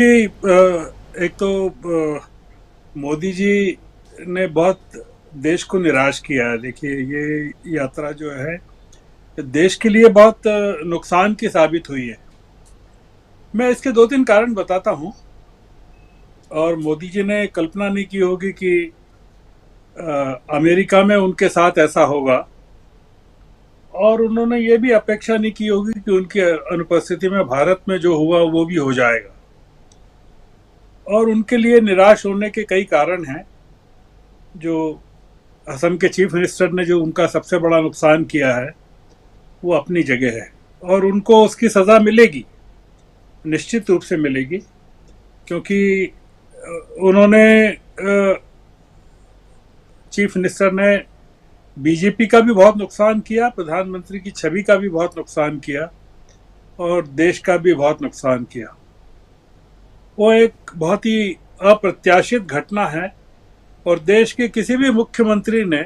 एक तो मोदी जी ने बहुत देश को निराश किया है। देखिए, ये यात्रा जो है देश के लिए बहुत नुकसान की साबित हुई है। मैं इसके दो तीन कारण बताता हूँ। और मोदी जी ने कल्पना नहीं की होगी कि अमेरिका में उनके साथ ऐसा होगा, और उन्होंने ये भी अपेक्षा नहीं की होगी कि उनकी अनुपस्थिति में भारत में जो हुआ वो भी हो जाएगा। और उनके लिए निराश होने के कई कारण हैं। जो असम के चीफ मिनिस्टर ने जो उनका सबसे बड़ा नुकसान किया है वो अपनी जगह है, और उनको उसकी सज़ा मिलेगी, निश्चित रूप से मिलेगी। क्योंकि उन्होंने चीफ मिनिस्टर ने बीजेपी का भी बहुत नुकसान किया, प्रधानमंत्री की छवि का भी बहुत नुकसान किया, और देश का भी बहुत नुकसान किया। वो एक बहुत ही अप्रत्याशित घटना है, और देश के किसी भी मुख्यमंत्री ने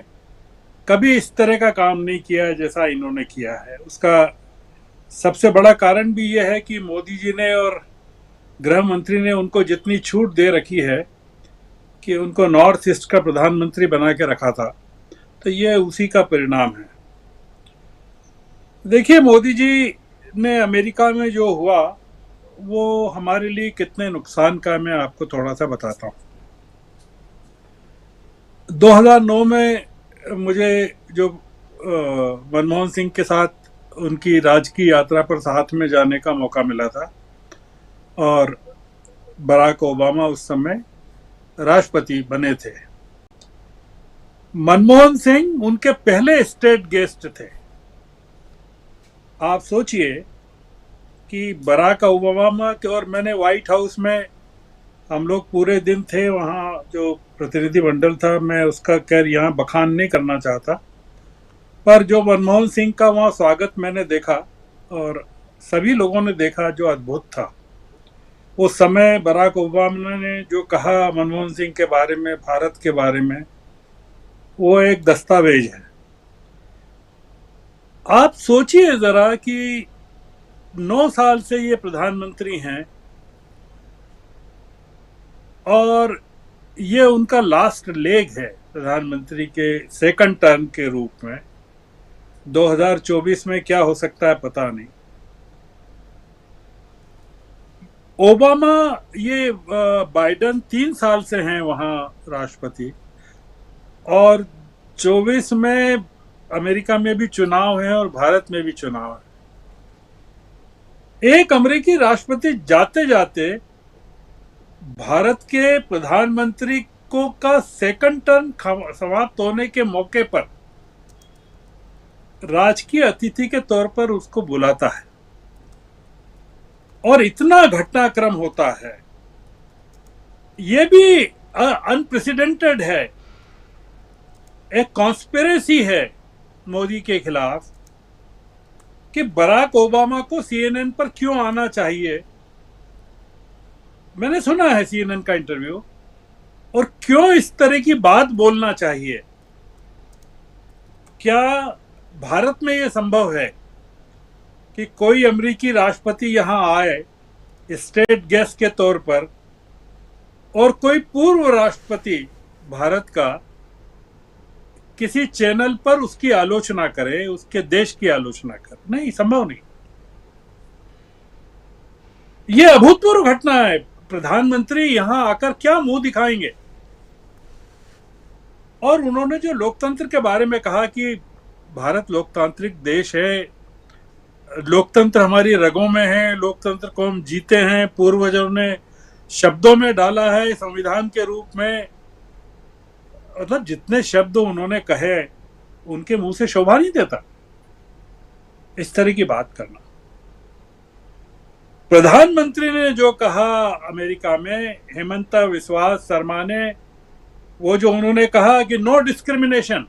कभी इस तरह का काम नहीं किया है जैसा इन्होंने किया है। उसका सबसे बड़ा कारण भी यह है कि मोदी जी ने और गृह मंत्री ने उनको जितनी छूट दे रखी है कि उनको नॉर्थ ईस्ट का प्रधानमंत्री बना के रखा था, तो ये उसी का परिणाम है। देखिए, मोदी जी ने अमेरिका में जो हुआ वो हमारे लिए कितने नुकसान का, मैं आपको थोड़ा सा बताता हूँ। 2009 में मुझे जो मनमोहन सिंह के साथ उनकी राजकीय यात्रा पर साथ में जाने का मौका मिला था, और बराक ओबामा उस समय राष्ट्रपति बने थे। मनमोहन सिंह उनके पहले स्टेट गेस्ट थे। आप सोचिए कि बराक ओबामा के और मैंने व्हाइट हाउस में, हम लोग पूरे दिन थे वहाँ, जो प्रतिनिधि मंडल था, मैं उसका खैर यहाँ बखान नहीं करना चाहता, पर जो मनमोहन सिंह का वहाँ स्वागत मैंने देखा और सभी लोगों ने देखा, जो अद्भुत था। उस समय बराक ओबामा ने जो कहा मनमोहन सिंह के बारे में, भारत के बारे में, वो एक दस्तावेज है। आप सोचिए जरा कि 9 साल से ये प्रधानमंत्री हैं, और ये उनका लास्ट लेग है प्रधानमंत्री के सेकंड टर्म के रूप में। 2024 में क्या हो सकता है पता नहीं। ओबामा, ये बाइडेन 3 साल से हैं वहां राष्ट्रपति, और 24 में अमेरिका में भी चुनाव है और भारत में भी चुनाव है। एक अमेरिकी राष्ट्रपति जाते जाते भारत के प्रधानमंत्री को का सेकंड टर्म समाप्त होने के मौके पर राजकीय अतिथि के तौर पर उसको बुलाता है, और इतना घटनाक्रम होता है। यह भी अनप्रेसिडेंटेड है। एक कॉन्स्पिरेसी है मोदी के खिलाफ कि बराक ओबामा को सीएनएन पर क्यों आना चाहिए। मैंने सुना है सीएनएन का इंटरव्यू, और क्यों इस तरह की बात बोलना चाहिए। क्या भारत में यह संभव है कि कोई अमेरिकी राष्ट्रपति यहां आए स्टेट गेस्ट के तौर पर, और कोई पूर्व राष्ट्रपति भारत का किसी चैनल पर उसकी आलोचना करे, उसके देश की आलोचना करे? नहीं, संभव नहीं। यह अभूतपूर्व घटना है। प्रधानमंत्री यहां आकर क्या मुंह दिखाएंगे? और उन्होंने जो लोकतंत्र के बारे में कहा कि भारत लोकतांत्रिक देश है, लोकतंत्र हमारी रगों में है, लोकतंत्र को हम जीते हैं, पूर्वजों ने शब्दों में डाला है संविधान के रूप में। मतलब जितने शब्द उन्होंने कहे, उनके मुंह से शोभा नहीं देता इस तरह की बात करना। प्रधानमंत्री ने जो कहा अमेरिका में, हेमंता बिस्वा शर्मा ने, वो जो उन्होंने कहा कि नो डिस्क्रिमिनेशन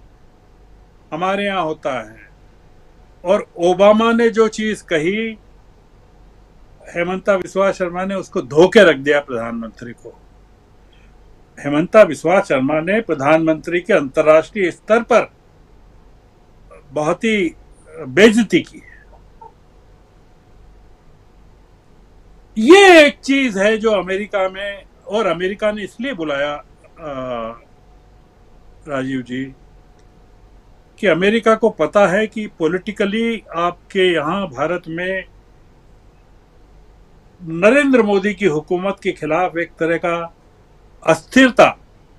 हमारे यहां होता है, और ओबामा ने जो चीज कही, हेमंता बिस्वा शर्मा ने उसको धो के रख दिया प्रधानमंत्री को। हेमंता बिस्वा शर्मा ने प्रधानमंत्री के अंतर्राष्ट्रीय स्तर पर बहुत ही बेइज्जती की। ये एक चीज है जो अमेरिका में, और अमेरिका ने इसलिए बुलाया राजीव जी, कि अमेरिका को पता है कि पॉलिटिकली आपके यहाँ भारत में नरेंद्र मोदी की हुकूमत के खिलाफ एक तरह का अस्थिरता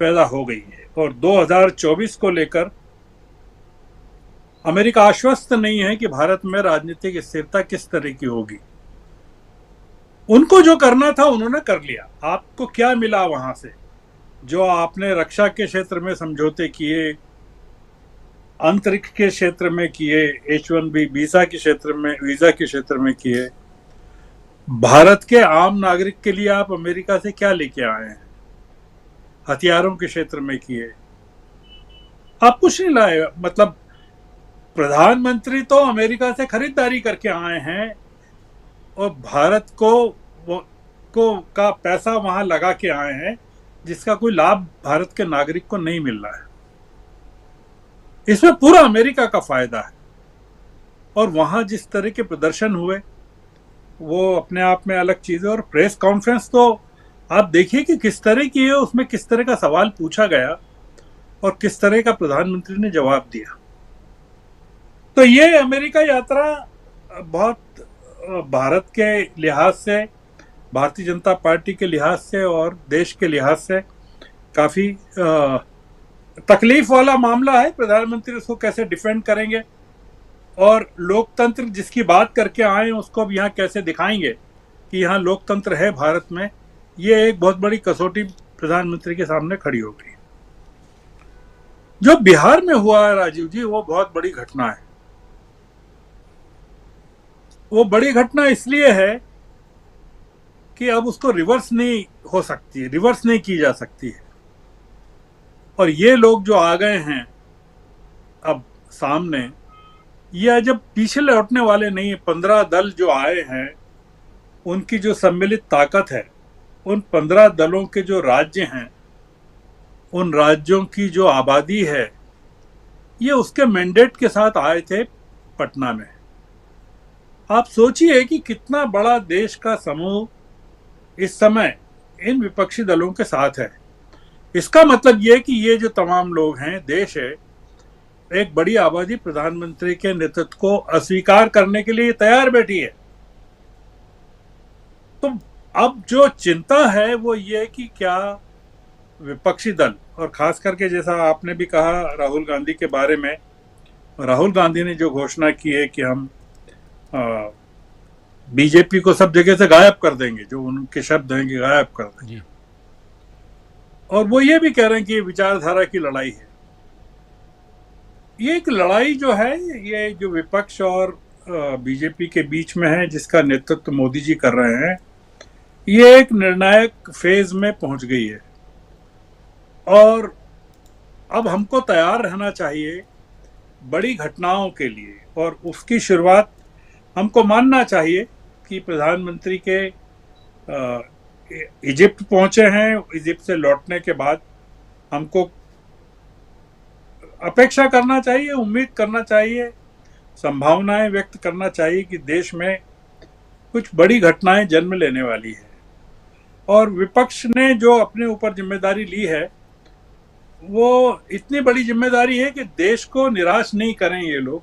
पैदा हो गई है, और 2024 को लेकर अमेरिका आश्वस्त नहीं है कि भारत में राजनीतिक स्थिरता किस तरह की होगी। उनको जो करना था उन्होंने कर लिया। आपको क्या मिला वहां से? जो आपने रक्षा के क्षेत्र में समझौते किए, अंतरिक्ष के क्षेत्र में किए, H1B वीजा के क्षेत्र में किए, भारत के आम नागरिक के लिए आप अमेरिका से क्या लेके आए हैं? हथियारों के क्षेत्र में किए, आप कुछ नहीं लाए। मतलब प्रधानमंत्री तो अमेरिका से खरीदारी करके आए हैं और भारत को का पैसा वहां लगा के आए हैं, जिसका कोई लाभ भारत के नागरिक को नहीं मिल रहा है। इसमें पूरा अमेरिका का फायदा है। और वहां जिस तरह के प्रदर्शन हुए वो अपने आप में अलग चीज है। और प्रेस कॉन्फ्रेंस तो आप देखिए कि किस तरह की है, उसमें किस तरह का सवाल पूछा गया और किस तरह का प्रधानमंत्री ने जवाब दिया। तो ये अमेरिका यात्रा बहुत भारत के लिहाज से, भारतीय जनता पार्टी के लिहाज से और देश के लिहाज से काफी तकलीफ वाला मामला है। प्रधानमंत्री उसको कैसे डिफेंड करेंगे और लोकतंत्र जिसकी बात करके आए उसको अब यहाँ कैसे दिखाएंगे कि यहाँ लोकतंत्र है भारत में, ये एक बहुत बड़ी कसौटी प्रधानमंत्री के सामने खड़ी हो गई। जो बिहार में हुआ है राजीव जी, वो बहुत बड़ी घटना है। वो बड़ी घटना इसलिए है कि अब उसको रिवर्स नहीं हो सकती है, रिवर्स नहीं की जा सकती है। और ये लोग जो आ गए हैं अब सामने, ये जब पीछे लौटने वाले नहीं है। 15 दल जो आए हैं, उनकी जो सम्मिलित ताकत है, उन 15 दलों के जो राज्य हैं, उन राज्यों की जो आबादी है, ये उसके मैंडेट के साथ आए थे पटना में। आप सोचिए कि कितना बड़ा देश का समूह इस समय इन विपक्षी दलों के साथ है। इसका मतलब ये कि ये जो तमाम लोग हैं, देश है, एक बड़ी आबादी प्रधानमंत्री के नेतृत्व को अस्वीकार करने के लिए तैयार बैठी है। तो अब जो चिंता है वो ये कि क्या विपक्षी दल, और खास करके जैसा आपने भी कहा राहुल गांधी के बारे में, राहुल गांधी ने जो घोषणा की है कि हम बीजेपी को सब जगह से गायब कर देंगे, जो उनके शब्द हैं कि गायब कर देंगे। और वो ये भी कह रहे हैं कि ये विचारधारा की लड़ाई है। ये एक लड़ाई जो है, ये जो विपक्ष और बीजेपी के बीच में है, जिसका नेतृत्व मोदी जी कर रहे हैं, ये एक निर्णायक फेज में पहुंच गई है। और अब हमको तैयार रहना चाहिए बड़ी घटनाओं के लिए, और उसकी शुरुआत हमको मानना चाहिए कि प्रधानमंत्री के इजिप्ट पहुंचे हैं। इजिप्ट से लौटने के बाद हमको अपेक्षा करना चाहिए, उम्मीद करना चाहिए, संभावनाएं व्यक्त करना चाहिए कि देश में कुछ बड़ी घटनाएं जन्म लेने वाली है। और विपक्ष ने जो अपने ऊपर जिम्मेदारी ली है, वो इतनी बड़ी जिम्मेदारी है कि देश को निराश नहीं करें ये लोग।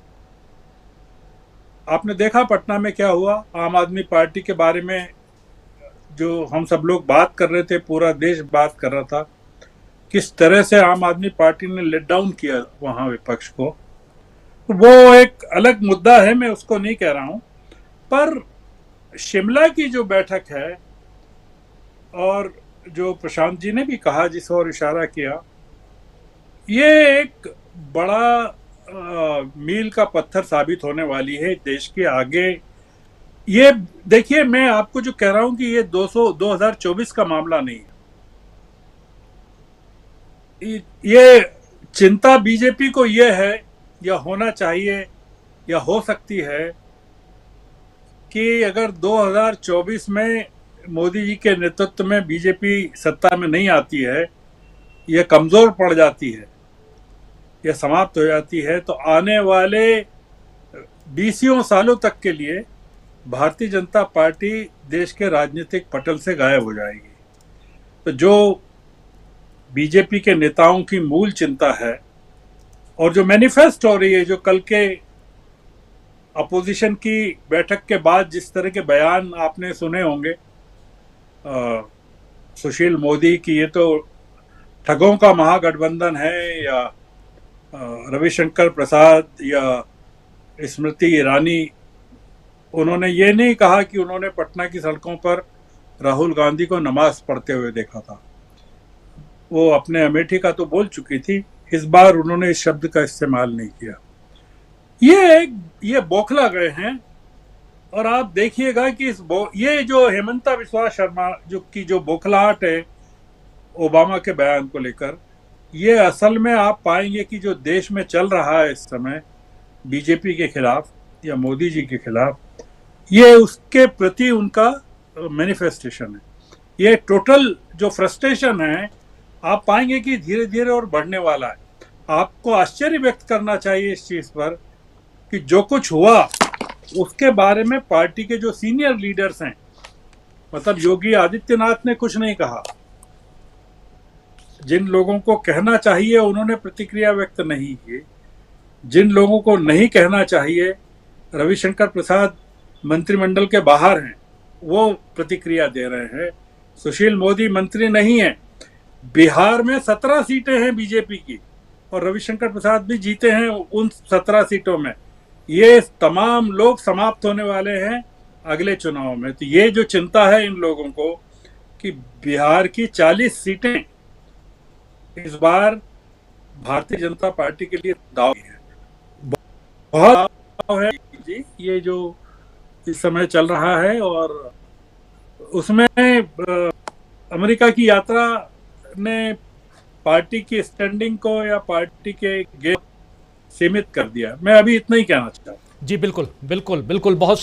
आपने देखा पटना में क्या हुआ। आम आदमी पार्टी के बारे में जो हम सब लोग बात कर रहे थे, पूरा देश बात कर रहा था, किस तरह से आम आदमी पार्टी ने लेट डाउन किया वहां विपक्ष को। वो एक अलग मुद्दा है, मैं उसको नहीं कह रहा हूं। पर शिमला की जो बैठक है, और जो प्रशांत जी ने भी कहा, जिस ओर इशारा किया, ये एक बड़ा मील का पत्थर साबित होने वाली है देश के आगे। ये देखिए, मैं आपको जो कह रहा हूं कि ये 2024 का मामला नहीं है। ये चिंता बीजेपी को ये है, या होना चाहिए, या हो सकती है कि अगर 2024 में मोदी जी के नेतृत्व में बीजेपी सत्ता में नहीं आती है, यह कमजोर पड़ जाती है, यह समाप्त हो जाती है, तो आने वाले 20 सालों तक के लिए भारतीय जनता पार्टी देश के राजनीतिक पटल से गायब हो जाएगी। तो जो बीजेपी के नेताओं की मूल चिंता है और जो मैनिफेस्ट हो रही है, जो कल के अपोजिशन की बैठक के बाद जिस तरह के बयान आपने सुने होंगे सुशील मोदी की, ये तो ठगों का महागठबंधन है, या रविशंकर प्रसाद या स्मृति ईरानी, उन्होंने ये नहीं कहा कि उन्होंने पटना की सड़कों पर राहुल गांधी को नमाज पढ़ते हुए देखा था। वो अपने अमेठी का तो बोल चुकी थी, इस बार उन्होंने इस शब्द का इस्तेमाल नहीं किया। ये बौखला गए हैं। और आप देखिएगा कि ये जो हेमंता बिस्वा शर्मा जो बौखलाहट है ओबामा के बयान को लेकर, ये असल में आप पाएंगे कि जो देश में चल रहा है इस समय बीजेपी के खिलाफ या मोदी जी के खिलाफ, ये उसके प्रति उनका मैनिफेस्टेशन है। ये टोटल जो फ्रस्ट्रेशन है आप पाएंगे कि धीरे धीरे और बढ़ने वाला है। आपको आश्चर्य व्यक्त करना चाहिए इस चीज पर कि जो कुछ हुआ उसके बारे में पार्टी के जो सीनियर लीडर्स हैं, मतलब योगी आदित्यनाथ ने कुछ नहीं कहा, जिन लोगों को कहना चाहिए उन्होंने प्रतिक्रिया व्यक्त नहीं की, जिन लोगों को नहीं कहना चाहिए, रविशंकर प्रसाद मंत्रिमंडल के बाहर हैं, वो प्रतिक्रिया दे रहे हैं। सुशील मोदी मंत्री नहीं है। बिहार में 17 सीटें हैं बीजेपी की और रविशंकर प्रसाद भी जीते हैं उन 17 सीटों में। ये तमाम लोग समाप्त होने वाले हैं अगले चुनाव में। तो ये जो चिंता है इन लोगों को कि बिहार की 40 सीटें इस बार भारतीय जनता पार्टी के लिए दाव है, बहुत दाव है जी, ये जो इस समय चल रहा है। और उसमें अमेरिका की यात्रा ने पार्टी की स्टैंडिंग को या पार्टी के गेम सीमित कर दिया। मैं अभी इतना ही कहना चाहता हूँ। जी बिल्कुल बिल्कुल बिल्कुल, बहुत